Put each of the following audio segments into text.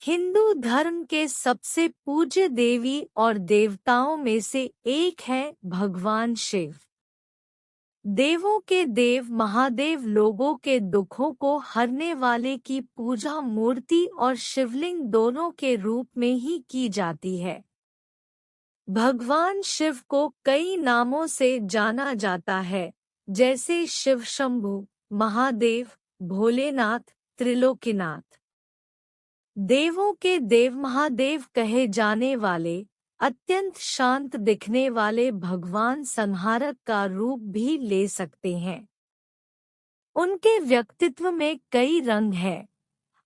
हिंदू धर्म के सबसे पूज्य देवी और देवताओं में से एक है भगवान शिव। देवों के देव महादेव लोगों के दुखों को हरने वाले की पूजा मूर्ति और शिवलिंग दोनों के रूप में ही की जाती है। भगवान शिव को कई नामों से जाना जाता है, जैसे शिव शंभु, महादेव, भोलेनाथ, त्रिलोकीनाथ। देवों के देव महादेव कहे जाने वाले अत्यंत शांत दिखने वाले भगवान संहारक का रूप भी ले सकते हैं। उनके व्यक्तित्व में कई रंग हैं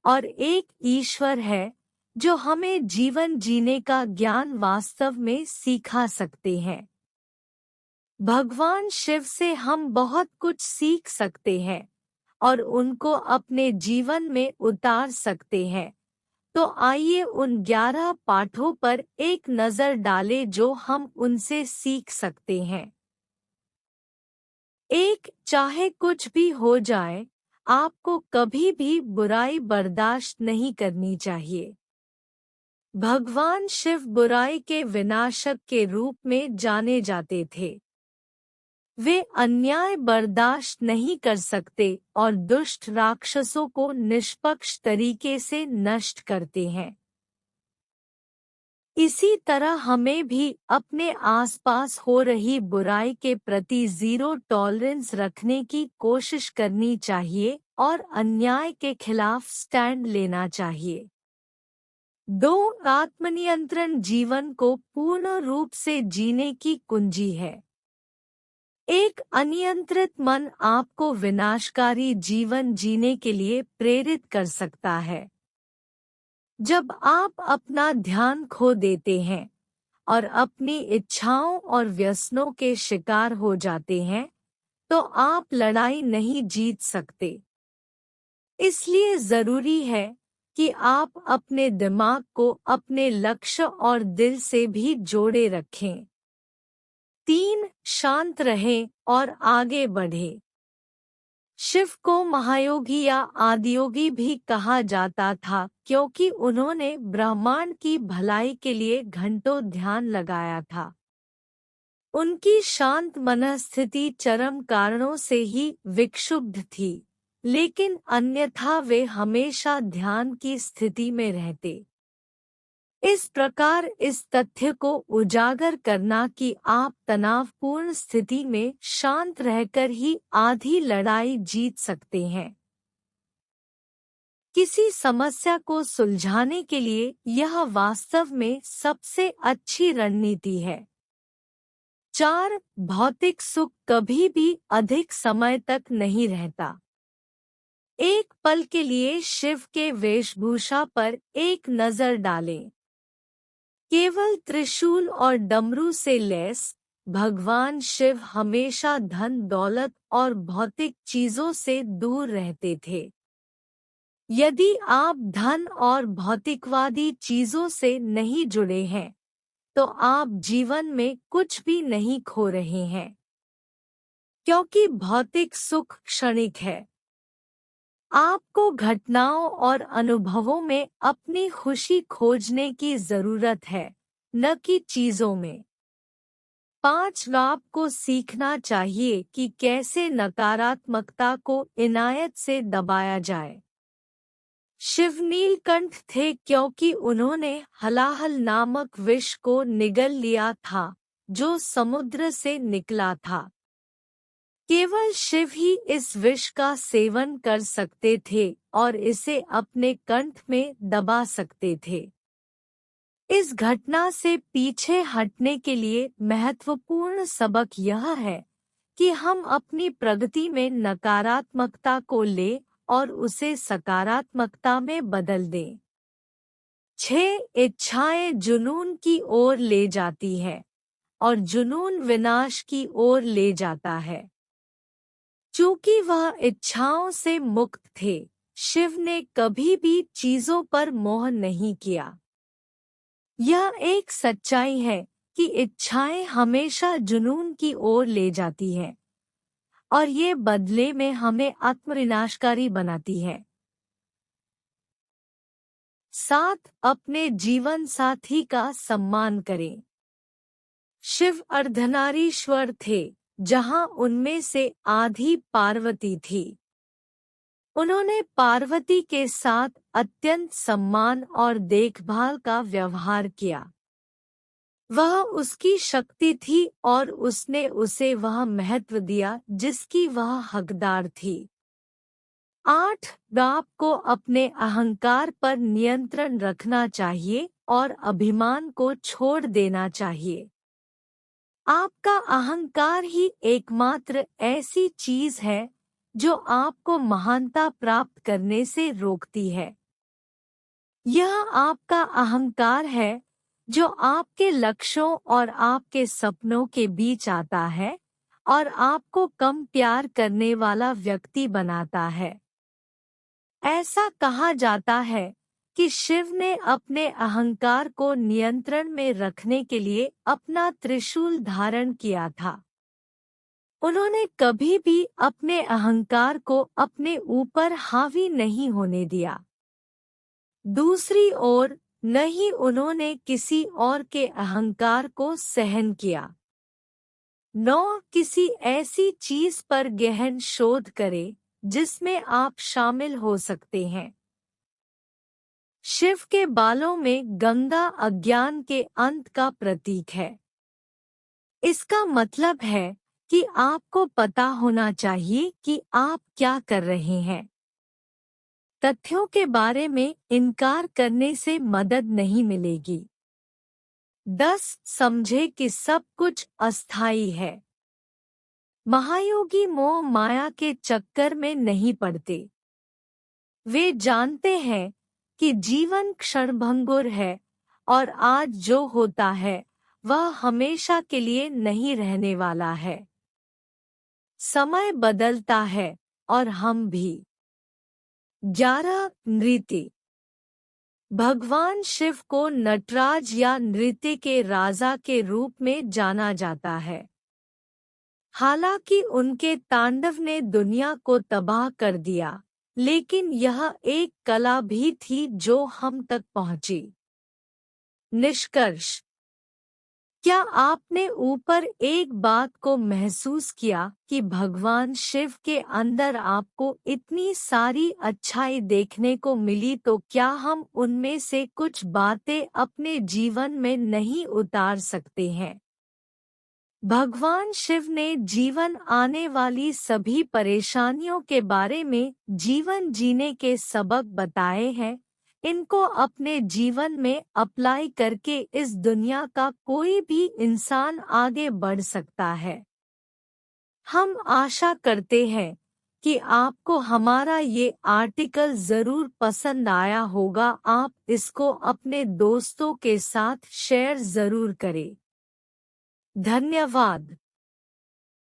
और एक ईश्वर है जो हमें जीवन जीने का ज्ञान वास्तव में सिखा सकते हैं। भगवान शिव से हम बहुत कुछ सीख सकते हैं और उनको अपने जीवन में उतार सकते हैं। तो आइए उन 11 पाठों पर एक नज़र डालें जो हम उनसे सीख सकते हैं। 1. चाहे कुछ भी हो जाए, आपको कभी भी बुराई बर्दाश्त नहीं करनी चाहिए। भगवान शिव बुराई के विनाशक के रूप में जाने जाते थे। वे अन्याय बर्दाश्त नहीं कर सकते और दुष्ट राक्षसों को निष्पक्ष तरीके से नष्ट करते हैं। इसी तरह हमें भी अपने आसपास हो रही बुराई के प्रति जीरो टॉलरेंस रखने की कोशिश करनी चाहिए और अन्याय के खिलाफ स्टैंड लेना चाहिए। 2. आत्मनियंत्रण जीवन को पूर्ण रूप से जीने की कुंजी है। एक अनियंत्रित मन आपको विनाशकारी जीवन जीने के लिए प्रेरित कर सकता है। जब आप अपना ध्यान खो देते हैं और अपनी इच्छाओं और व्यसनों के शिकार हो जाते हैं, तो आप लड़ाई नहीं जीत सकते। इसलिए जरूरी है कि आप अपने दिमाग को अपने लक्ष्य और दिल से भी जोड़े रखें। 3. शांत रहें और आगे बढ़ें। शिव को महायोगी या आदियोगी भी कहा जाता था क्योंकि उन्होंने ब्रह्मांड की भलाई के लिए घंटों ध्यान लगाया था। उनकी शांत मनस्थिति चरम कारणों से ही विक्षुब्ध थी, लेकिन अन्यथा वे हमेशा ध्यान की स्थिति में रहते। इस प्रकार इस तथ्य को उजागर करना कि आप तनावपूर्ण स्थिति में शांत रहकर ही आधी लड़ाई जीत सकते हैं। किसी समस्या को सुलझाने के लिए यह वास्तव में सबसे अच्छी रणनीति है। 4. भौतिक सुख कभी भी अधिक समय तक नहीं रहता। एक पल के लिए शिव के वेशभूषा पर एक नज़र डालें। केवल त्रिशूल और डमरू से लैस भगवान शिव हमेशा धन दौलत और भौतिक चीजों से दूर रहते थे। यदि आप धन और भौतिकवादी चीजों से नहीं जुड़े हैं, तो आप जीवन में कुछ भी नहीं खो रहे हैं, क्योंकि भौतिक सुख क्षणिक है। आपको घटनाओं और अनुभवों में अपनी खुशी खोजने की जरूरत है, न कि चीजों में। 5. आपको सीखना चाहिए कि कैसे नकारात्मकता को इनायत से दबाया जाए। शिव नीलकंठ थे क्योंकि उन्होंने हलाहल नामक विष को निगल लिया था, जो समुद्र से निकला था। केवल शिव ही इस विष का सेवन कर सकते थे और इसे अपने कंठ में दबा सकते थे। इस घटना से पीछे हटने के लिए महत्वपूर्ण सबक यह है कि हम अपनी प्रगति में नकारात्मकता को लें और उसे सकारात्मकता में बदल दें। 6. इच्छाएं जुनून की ओर ले जाती है और जुनून विनाश की ओर ले जाता है। चूंकि वह इच्छाओं से मुक्त थे, शिव ने कभी भी चीजों पर मोह नहीं किया। यह एक सच्चाई है कि इच्छाएं हमेशा जुनून की ओर ले जाती हैं और ये बदले में हमें आत्मविनाशकारी बनाती है। 7. अपने जीवन साथी का सम्मान करें। शिव अर्धनारीश्वर थे, जहां उनमें से आधी पार्वती थी। उन्होंने पार्वती के साथ अत्यंत सम्मान और देखभाल का व्यवहार किया। वह उसकी शक्ति थी और उसने उसे वह महत्व दिया जिसकी वह हकदार थी। 8. आपको अपने अहंकार पर नियंत्रण रखना चाहिए और अभिमान को छोड़ देना चाहिए। आपका अहंकार ही एकमात्र ऐसी चीज है जो आपको महानता प्राप्त करने से रोकती है। यह आपका अहंकार है जो आपके लक्ष्यों और आपके सपनों के बीच आता है और आपको कम प्यार करने वाला व्यक्ति बनाता है। ऐसा कहा जाता है कि शिव ने अपने अहंकार को नियंत्रण में रखने के लिए अपना त्रिशूल धारण किया था। उन्होंने कभी भी अपने अहंकार को अपने ऊपर हावी नहीं होने दिया। दूसरी ओर, न ही उन्होंने किसी और के अहंकार को सहन किया। 9. किसी ऐसी चीज पर गहन शोध करें जिसमें आप शामिल हो सकते हैं। शिव के बालों में गंगा अज्ञान के अंत का प्रतीक है। इसका मतलब है कि आपको पता होना चाहिए कि आप क्या कर रहे हैं। तथ्यों के बारे में इनकार करने से मदद नहीं मिलेगी। 10. समझे कि सब कुछ अस्थायी है। महायोगी मोह माया के चक्कर में नहीं पड़ते। वे जानते हैं कि जीवन क्षणभंगुर है और आज जो होता है वह हमेशा के लिए नहीं रहने वाला है। समय बदलता है और हम भी। 11. नृत्य। भगवान शिव को नटराज या नृत्य के राजा के रूप में जाना जाता है। हालांकि उनके तांडव ने दुनिया को तबाह कर दिया, लेकिन यह एक कला भी थी जो हम तक पहुंची। निष्कर्ष। क्या आपने ऊपर एक बात को महसूस किया कि भगवान शिव के अंदर आपको इतनी सारी अच्छाई देखने को मिली, तो क्या हम उनमें से कुछ बातें अपने जीवन में नहीं उतार सकते हैं? भगवान शिव ने जीवन आने वाली सभी परेशानियों के बारे में जीवन जीने के सबक बताए हैं। इनको अपने जीवन में अप्लाई करके इस दुनिया का कोई भी इंसान आगे बढ़ सकता है। हम आशा करते हैं कि आपको हमारा ये आर्टिकल ज़रूर पसंद आया होगा। आप इसको अपने दोस्तों के साथ शेयर ज़रूर करें। धन्यवाद।